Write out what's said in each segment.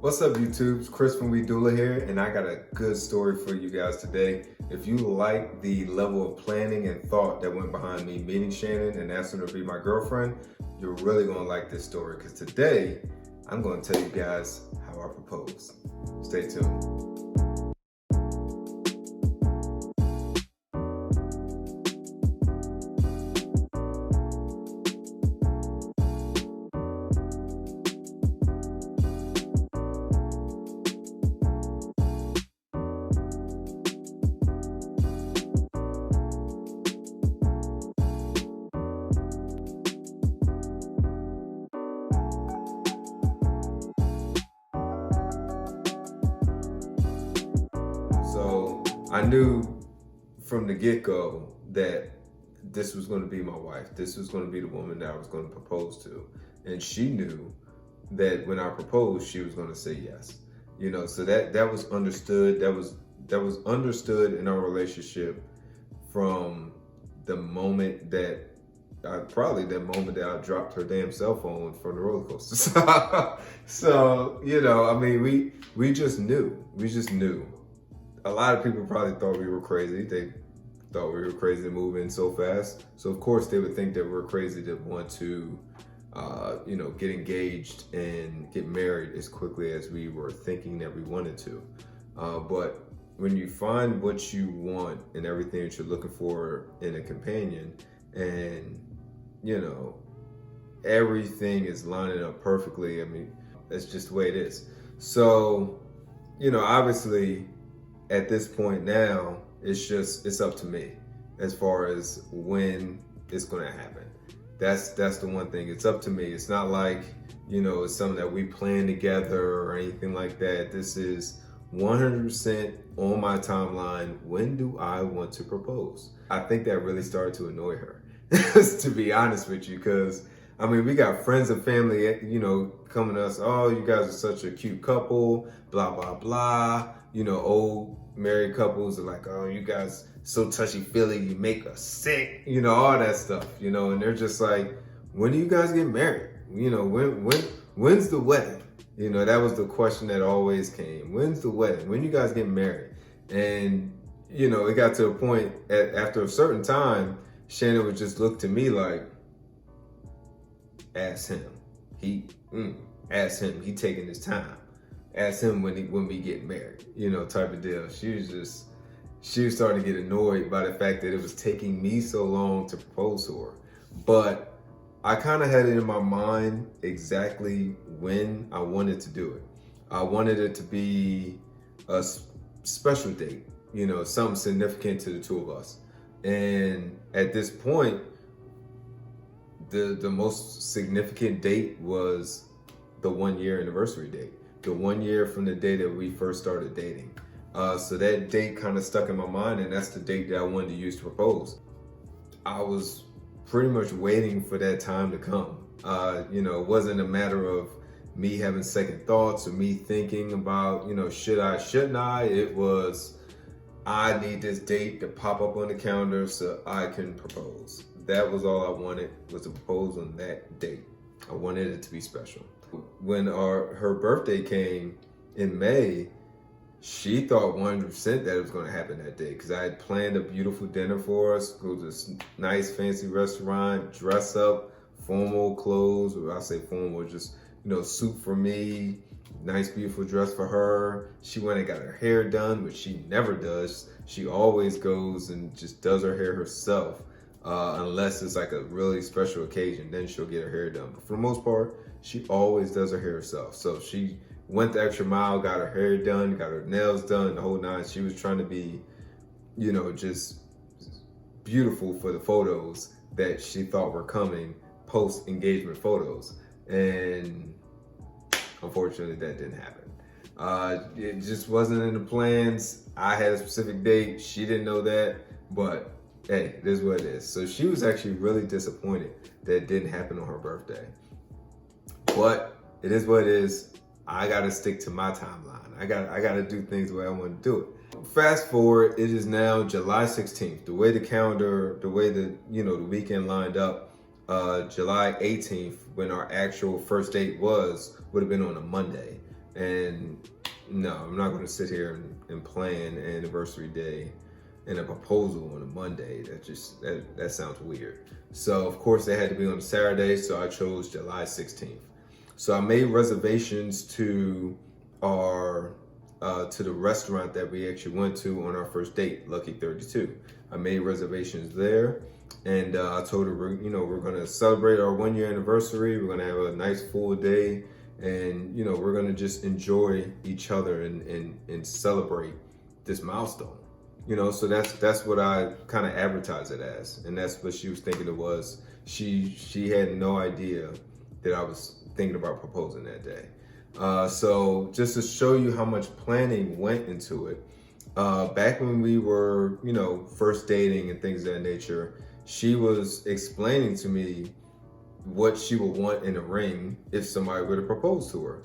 What's up, YouTube? It's Chris from Dullah here, and I got a good story for you guys today. If you like the level of planning and thought that went behind me meeting Shannon and asking her to be my girlfriend, you're really gonna like this story, because today I'm gonna tell you guys how I proposed. Stay tuned. So I knew from the get-go that this was going to be my wife. This was going to be the woman that I was going to propose to. And she knew that when I proposed, she was going to say yes. So that was understood. That was understood in our relationship from the moment that I dropped her damn cell phone from the roller coaster. So we just knew. We just knew. A lot of people probably thought we were crazy. They thought we were crazy to move in so fast. So of course they would think that we're crazy to want to, get engaged and get married as quickly as we were thinking that we wanted to. But when you find what you want and everything that you're looking for in a companion, and everything is lining up perfectly, that's just the way it is. So, obviously, at this point now, it's up to me as far as when it's going to happen. That's the one thing. It's up to me. It's not like, it's something that we plan together or anything like that. This is 100% on my timeline. When do I want to propose? I think that really started to annoy her, to be honest with you, because we got friends and family, coming to us. Oh, you guys are such a cute couple, blah, blah, blah. Old married couples are like, oh, you guys so touchy-feely, you make us sick, all that stuff, and they're just like, when do you guys get married? When's the wedding? That was the question that always came. When's the wedding? When you guys get married? And, it got to a point after a certain time, Shannon would just look to me like, ask him. Ask him. He taking his time. Ask him when we get married, type of deal. She was starting to get annoyed by the fact that it was taking me so long to propose to her. But I kind of had it in my mind exactly when I wanted to do it. I wanted it to be a special date, something significant to the two of us. And at this point, the most significant date was the 1-year anniversary date. The 1 year from the day that we first started dating. So that date kind of stuck in my mind, and that's the date that I wanted to use to propose. I was pretty much waiting for that time to come. It wasn't a matter of me having second thoughts or me thinking about, should I, shouldn't I? It was, I need this date to pop up on the calendar so I can propose. That was all I wanted, was to propose on that date. I wanted it to be special. When her birthday came in May, she thought 100% that it was going to happen that day, because I had planned a beautiful dinner for us, go to this nice fancy restaurant, dress up, formal clothes, or I say formal, just, suit for me, nice beautiful dress for her. She went and got her hair done, which she never does. She always goes and just does her hair herself, unless it's like a really special occasion, then she'll get her hair done. But for the most part, she always does her hair herself. So she went the extra mile, got her hair done, got her nails done, the whole nine. She was trying to be, just beautiful for the photos that she thought were coming, post-engagement photos. And unfortunately, that didn't happen. It just wasn't in the plans. I had a specific date. She didn't know that, but hey, it is what it is. So she was actually really disappointed that it didn't happen on her birthday. But it is what it is. I gotta stick to my timeline. I gotta do things the way I want to do it. Fast forward, it is now July 16th. The way the calendar, the way the weekend lined up, July 18th, when our actual first date would have been on a Monday. And no, I'm not going to sit here and plan an anniversary day and a proposal on a Monday. That sounds weird. So of course they had to be on a Saturday, so I chose July 16th. So I made reservations to our to the restaurant that we actually went to on our first date, Lucky 32. I made reservations there, and I told her, we're gonna celebrate our 1 year anniversary. We're gonna have a nice full day, and we're gonna just enjoy each other and celebrate this milestone. So that's what I kind of advertised it as, and that's what she was thinking it was. She had no idea that I was thinking about proposing that day. So just to show you how much planning went into it, back when we were, first dating and things of that nature, she was explaining to me what she would want in a ring if somebody were to propose to her.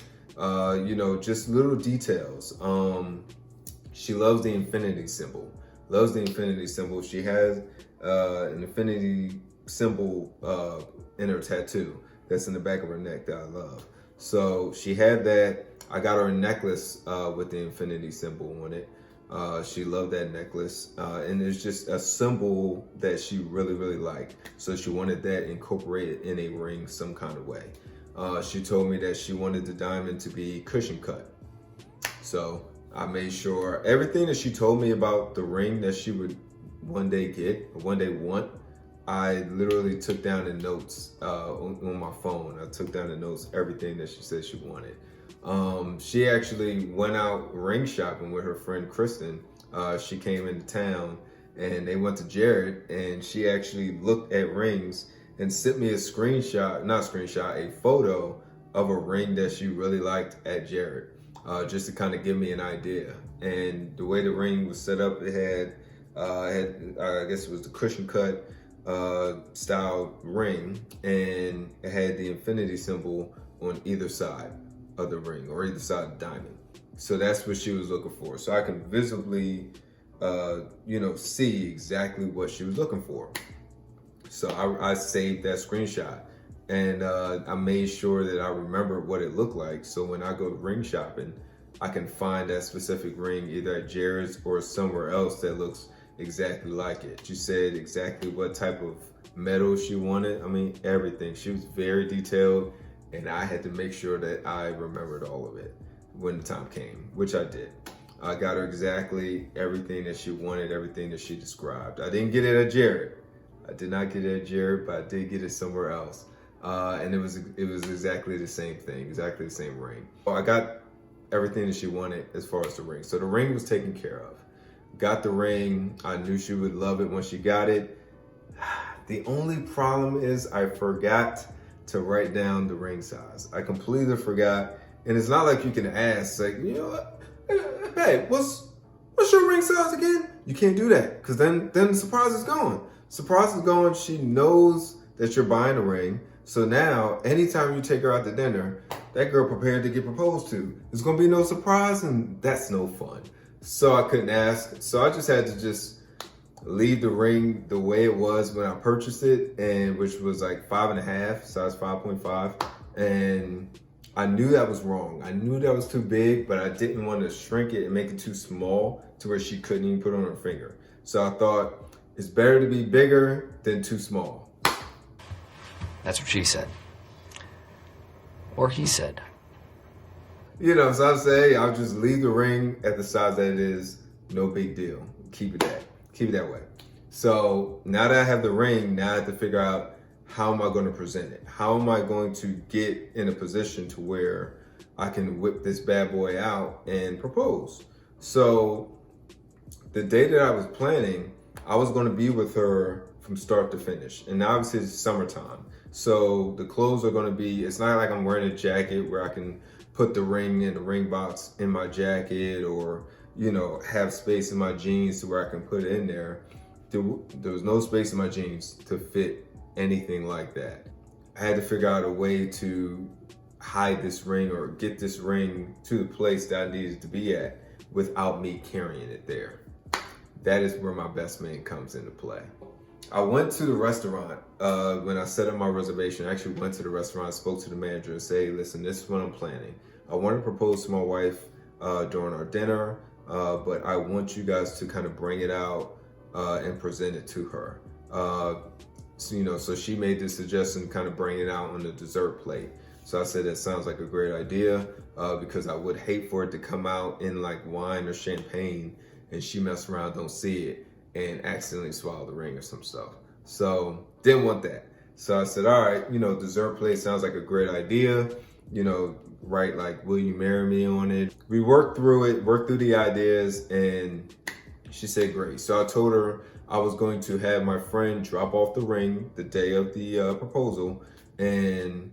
Just little details. She loves the infinity symbol. She has an infinity symbol in her tattoo that's in the back of her neck that I love. So she had that. I got her a necklace with the infinity symbol on it. She loved that necklace. And it's just a symbol that she really, really liked. So she wanted that incorporated in a ring some kind of way. She told me that she wanted the diamond to be cushion cut. So I made sure everything that she told me about the ring that she would one day get, or one day want, I literally took down the notes on my phone. I took down the notes, everything that she said she wanted. She actually went out ring shopping with her friend Kristen. She came into town and they went to Jared, and she actually looked at rings and sent me a photo of a ring that she really liked at Jared, just to kind of give me an idea. And the way the ring was set up, it had I guess it was the cushion cut style ring, and it had the infinity symbol on either side of the ring, or either side of the diamond. So that's what she was looking for. So I can visibly, see exactly what she was looking for. So I saved that screenshot, and I made sure that I remember what it looked like. So when I go ring shopping, I can find that specific ring either at Jared's or somewhere else that looks exactly like it. She said exactly what type of metal she wanted. I mean, everything. She was very detailed, and I had to make sure that I remembered all of it when the time came, which I did. I got her exactly everything that she wanted, everything that she described. I didn't get it at Jared. I did not get it at Jared, but I did get it somewhere else. And it was exactly the same thing, exactly the same ring. I got everything that she wanted as far as the ring. So the ring was taken care of. Got the ring. I knew she would love it when she got it. The only problem is I forgot to write down the ring size. I completely forgot. And it's not like you can ask, like, what? Hey, what's your ring size again? You can't do that, because then the surprise is gone. Surprise is gone. She knows that you're buying a ring. So now, anytime you take her out to dinner, that girl prepared to get proposed to. There's gonna be no surprise, and that's no fun. So I couldn't ask. So I just had to just leave the ring the way it was when I purchased it, and which was like 5.5, size 5.5. And I knew that was wrong. I knew that was too big, but I didn't want to shrink it and make it too small to where she couldn't even put it on her finger. So I thought it's better to be bigger than too small. That's what she said. Or he said. So I'm saying I'll just leave the ring at the size that it is. No big deal. Keep it that way. So now that I have the ring, now I have to figure out, how am I going to present it? How am I going to get in a position to where I can whip this bad boy out and propose? So the day that I was planning, I was going to be with her from start to finish. And obviously it's summertime. So the clothes are going to be, it's not like I'm wearing a jacket where I can put the ring in the ring box in my jacket, or, have space in my jeans to where I can put it in there. There was no space in my jeans to fit anything like that. I had to figure out a way to hide this ring or get this ring to the place that I needed to be at without me carrying it there. That is where my best man comes into play. I went to the restaurant when I set up my reservation. I actually went to the restaurant, spoke to the manager and said, hey, listen, this is what I'm planning. I want to propose to my wife during our dinner, but I want you guys to kind of bring it out and present it to her. So she made the suggestion, kind of bring it out on the dessert plate. So I said, that sounds like a great idea, because I would hate for it to come out in like wine or champagne and she mess around, don't see it, and accidentally swallow the ring or some stuff. So didn't want that. So I said, all right, dessert plate sounds like a great idea. Right, like, will you marry me on it? We worked through the ideas, and she said great. So I told her I was going to have my friend drop off the ring the day of the proposal, and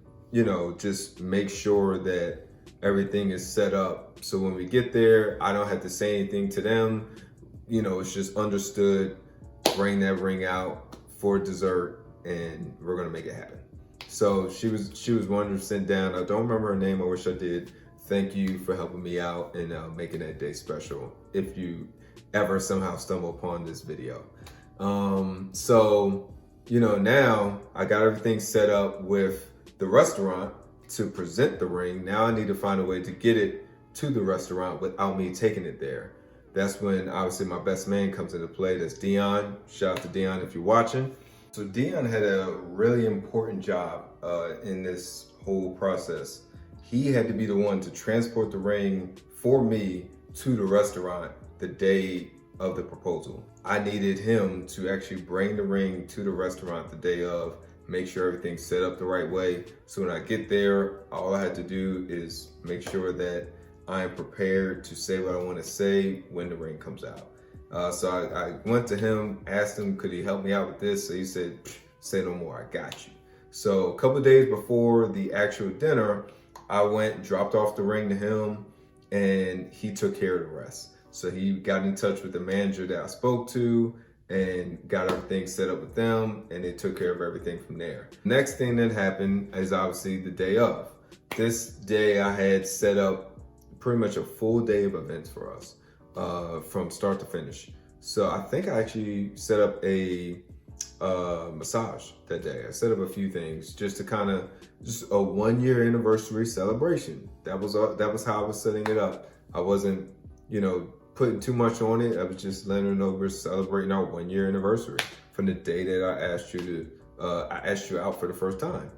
just make sure that everything is set up. So when we get there, I don't have to say anything to them. It's just understood, bring that ring out for dessert and we're gonna make it happen. So she was 100% down. I don't remember her name, I wish I did. Thank you for helping me out and making that day special, if you ever somehow stumble upon this video. Now I got everything set up with the restaurant to present the ring. Now I need to find a way to get it to the restaurant without me taking it there. That's when obviously my best man comes into play. That's Dion. Shout out to Dion if you're watching. So Dion had a really important job in this whole process. He had to be the one to transport the ring for me to the restaurant the day of the proposal. I needed him to actually bring the ring to the restaurant the day of, make sure everything's set up the right way. So when I get there, all I had to do is make sure that I am prepared to say what I want to say when the ring comes out. So I went to him, asked him, could he help me out with this? So he said, say no more, I got you. So a couple of days before the actual dinner, I went, dropped off the ring to him, and he took care of the rest. So he got in touch with the manager that I spoke to and got everything set up with them, and they took care of everything from there. Next thing that happened is obviously the day of. This day I had set up pretty much a full day of events for us, from start to finish. So I think I actually set up a massage that day. I set up a few things just to kind of, just a 1-year anniversary celebration. That was how I was setting it up. I wasn't, putting too much on it. I was just letting her know we're celebrating our 1-year anniversary from the day that I asked you out for the first time.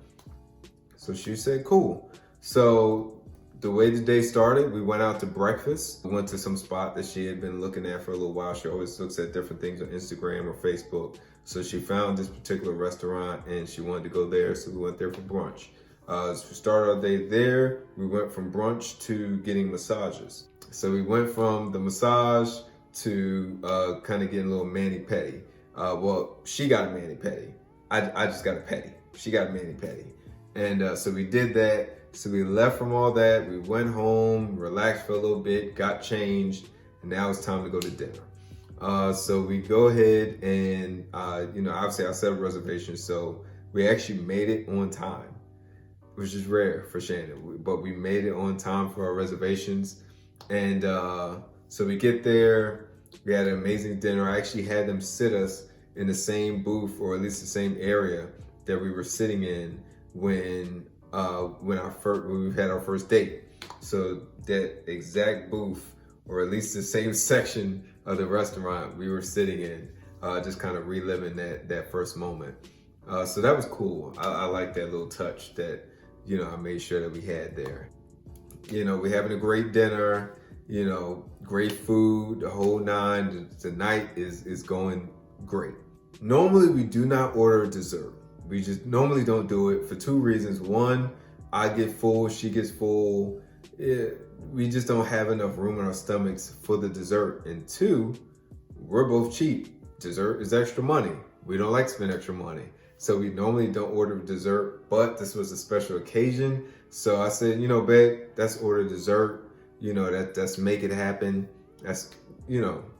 So she said, cool. So the way the day started, we went out to breakfast. We went to some spot that she had been looking at for a little while. She always looks at different things on Instagram or Facebook. So she found this particular restaurant and she wanted to go there. So we went there for brunch. So we started our day there. We went from brunch to getting massages. So we went from the massage to kind of getting a little mani-pedi. Well, she got a mani-pedi. I just got a pedi. She got a mani-pedi. And so we did that. So we left from all that. We went home, relaxed for a little bit, got changed, and now it's time to go to dinner. So we go ahead and, obviously I set up reservations. So we actually made it on time, which is rare for Shannon, but we made it on time for our reservations. And so we get there, we had an amazing dinner. I actually had them sit us in the same booth, or at least the same area that we were sitting in when we had our first date. So that exact booth, or at least the same section of the restaurant we were sitting in, just kind of reliving that first moment. So that was cool. I like that little touch that, I made sure that we had there. We're having a great dinner, great food, the whole nine. The night is going great. Normally we do not order dessert. We just normally don't do it for two reasons. One, I get full, she gets full. We just don't have enough room in our stomachs for the dessert. And two, we're both cheap. Dessert is extra money. We don't like to spend extra money. So we normally don't order dessert, but this was a special occasion. So I said, babe, let's order dessert. That's make it happen. That's,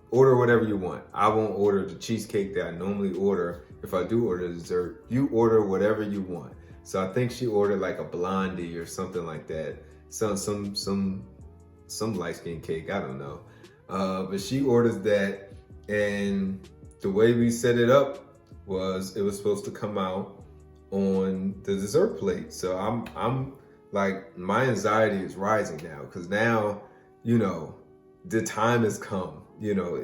order whatever you want. I won't order the cheesecake that I normally order. If I do order dessert, you order whatever you want. So I think she ordered like a blondie or something like that. Some light-skinned cake, I don't know. But she orders that, and the way we set it up was it was supposed to come out on the dessert plate. So I'm like my anxiety is rising now, because now, you know, the time has come. You know,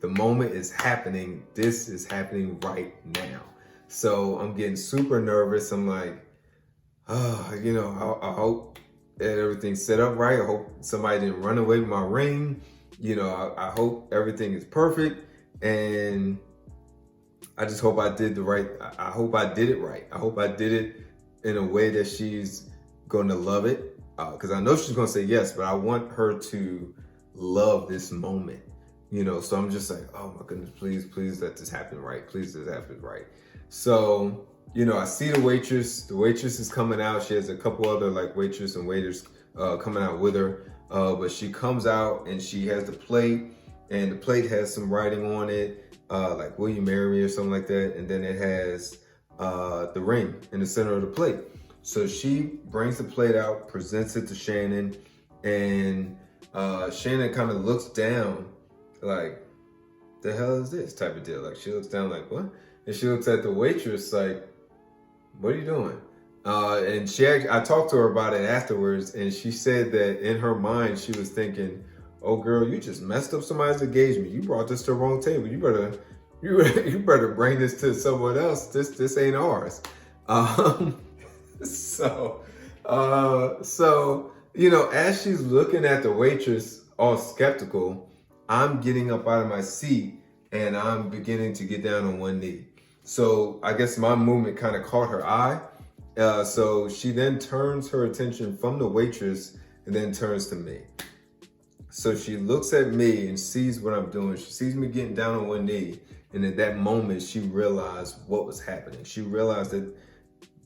the moment is happening. This is happening right now. So I'm getting super nervous. I'm like, oh, you know, I hope that everything's set up right. I hope somebody didn't run away with my ring. You know, I hope everything is perfect. And I just hope I did I hope I did it right. I hope I did it in a way that she's going to love it. Because I know she's going to say yes, but I want her to love this moment. You know, so I'm just like, oh my goodness, please let this happen right. Please let this happen right. So, you know, I see the waitress. The waitress is coming out. She has a couple other like waitress and waiters coming out with her. But she comes out and she has the plate, and the plate has some writing on it, like "Will you marry me?" or something like that. And then it has the ring in the center of the plate. So she brings the plate out, presents it to Shannon, and Shannon kind of looks down like, the hell is this type of deal? Like, she looks down like, what? And she looks at the waitress like, what are you doing? And I talked to her about it afterwards, and she said that in her mind, she was thinking, oh girl, you just messed up somebody's engagement. You brought this to the wrong table. You better bring this to someone else. This ain't ours. So, you know, as she's looking at the waitress all skeptical, I'm getting up out of my seat and I'm beginning to get down on one knee. So I guess my movement kind of caught her eye. So she then turns her attention from the waitress and then turns to me. So she looks at me and sees what I'm doing. She sees me getting down on one knee. And at that moment, she realized what was happening. She realized that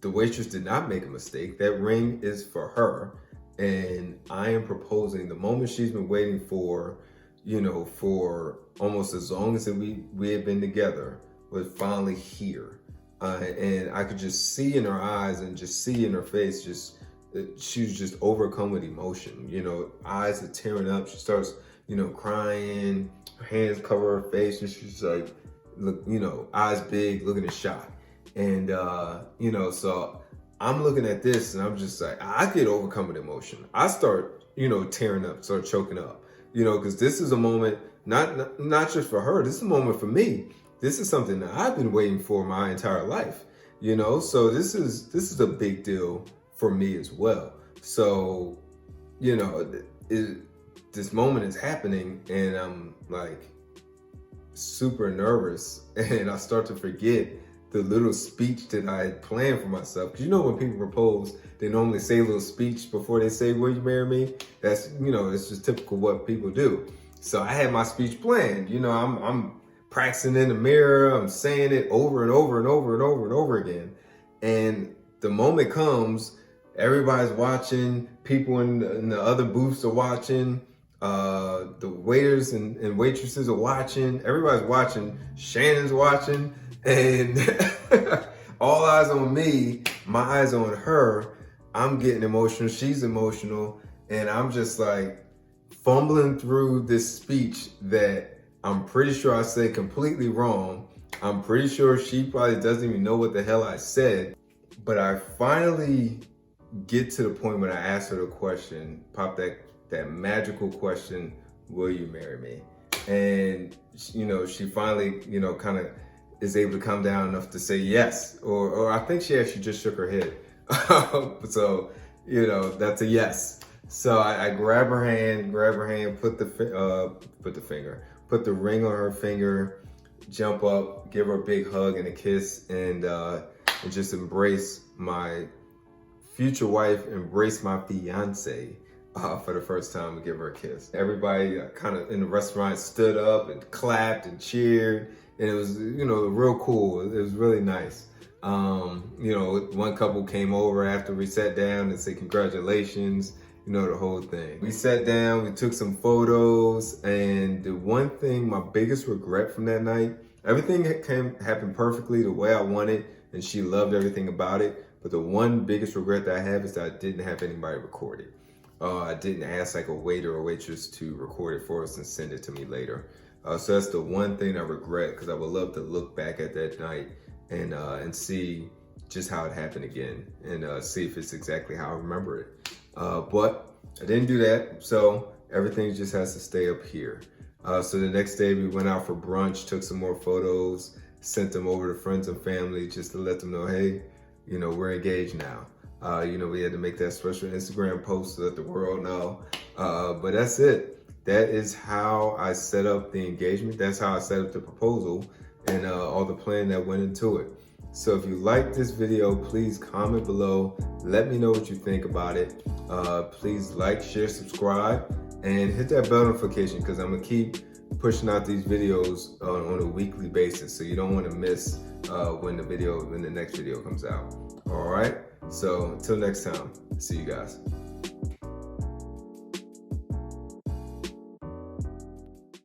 the waitress did not make a mistake. That ring is for her. And I am proposing the moment she's been waiting for, you know, for almost as long as we had been together, was finally here. And I could just see in her eyes and just see in her face, she was just overcome with emotion. You know, eyes are tearing up. She starts, you know, crying. Her hands cover her face, and she's like, look, you know, eyes big, looking at shock. And, you know, so I'm looking at this and I'm just like, I get overcome with emotion. I start, you know, tearing up, start choking up. You know, because this is a moment, not just for her, this is a moment for me. This is something that I've been waiting for my entire life, you know? So this is a big deal for me as well. So, you know, this moment is happening and I'm like super nervous, and I start to forget the little speech that I had planned for myself. Because you know, when people propose, they normally say a little speech before they say, will you marry me? That's, you know, it's just typical what people do. So I had my speech planned. You know, I'm practicing in the mirror. I'm saying it over and over and over and over and over again. And the moment comes, everybody's watching. People in the other booths are watching. The waiters and waitresses are watching. Everybody's watching. Shannon's watching. And all eyes on me, my eyes on her. I'm getting emotional, she's emotional, and I'm just like fumbling through this speech that I'm pretty sure I said completely wrong. I'm pretty sure she probably doesn't even know what the hell I said. But I finally get to the point when I ask her the question, pop that magical question, will you marry me? And, you know, she finally, you know, kind of is able to calm down enough to say yes. Or I think she actually just shook her head. So, you know, that's a yes. So I grab her hand, put the ring on her finger, jump up, give her a big hug and a kiss, and just embrace my future wife, embrace my fiance for the first time, and give her a kiss. Everybody kind of in the restaurant stood up and clapped and cheered, and it was, you know, real cool. It was really nice. You know, one couple came over after we sat down and said congratulations, you know, the whole thing. We sat down, we took some photos, and the one thing, my biggest regret from that night, everything happened perfectly the way I wanted, and she loved everything about it. But the one biggest regret that I have is that I didn't have anybody record it. I didn't ask like a waiter or waitress to record it for us and send it to me later. So that's the one thing I regret, because I would love to look back at that night and see just how it happened again and see if it's exactly how I remember it. But I didn't do that, so everything just has to stay up here. So the next day we went out for brunch, took some more photos, sent them over to friends and family just to let them know, hey, you know, we're engaged now. You know, we had to make that special Instagram post to let the world know. But that's it. That is how I set up the engagement. That's how I set up the proposal and all the plan that went into it. So if you like this video, please comment below. Let me know what you think about it. Please like, share, subscribe, and hit that bell notification because I'm gonna keep pushing out these videos on a weekly basis. So you don't want to miss when the next video comes out. All right. So until next time, see you guys.